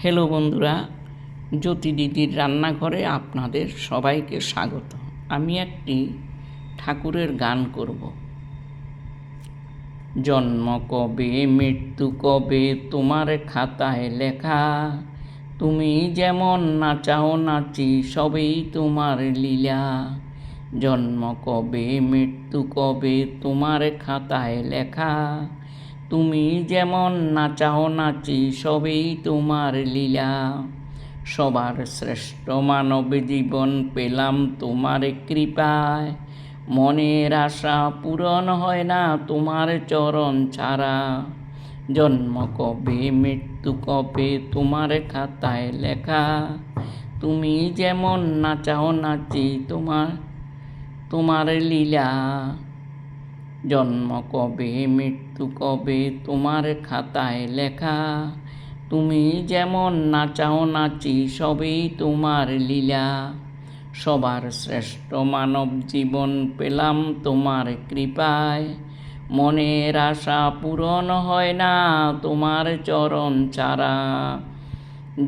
Hello বন্ধুরা, জ্যোতি দিদির রান্নাঘরে আপনাদের সবাইকে স্বাগত। আমি একটি ঠাকুরের গান করব। জন্ম কবে মৃত্যু কবে তোমার খাতায় লেখা, তুমি যেমন নাচাও নাচি সবেই তোমার লীলা। জন্ম কবে মৃত্যু কবে তোমার খাতায় লেখা, তুমি যেমন নাচাও নাচি সবেই তোমার লীলা। সবার শ্রেষ্ঠ মানব জীবন পেলাম তোমার কৃপায়, মনের আশা পূরণ হয় না তোমার চরণ ছাড়া। জন্ম কবে মৃত্যু কবে তোমার খাতায় লেখা, তুমি যেমন নাচাও নাচি তোমার লীলা। জন্ম কবে মৃত্যু কবে তোমার খাতায় লেখা, তুমি যেমন নাচাও নাচি সবেই তোমার লীলা। সবার শ্রেষ্ঠ মানব জীবন পেলাম তোমার কৃপায়, মনের আশা পূরণ হয় না তোমার চরণ ছাড়া।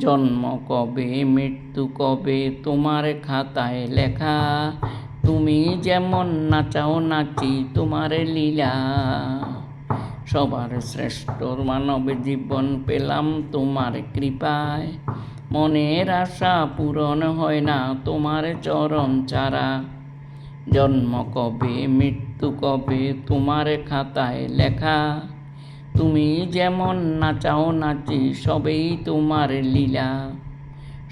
জন্ম কবে মৃত্যু কবে তোমার খাতায় লেখা, তুমি যেমন নাচাও নাচি তোমার লীলা। সবার শ্রেষ্ঠ মানব জীবন পেলাম তোমার কৃপায়, মনের আশা পূরণ হয় না তোমার চরণ ছাড়া। জন্ম কবে মৃত্যু কবে তোমার খাতায় লেখা, তুমি যেমন নাচাও নাচি সবেই তোমার লীলা।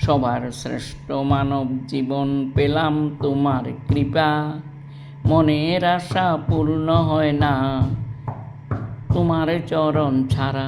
সবার শ্রেষ্ঠ মানব জীবন পেলাম তোমার কৃপা, মনের আশা পূর্ণ হয় না তোমার চরণ ছাড়া।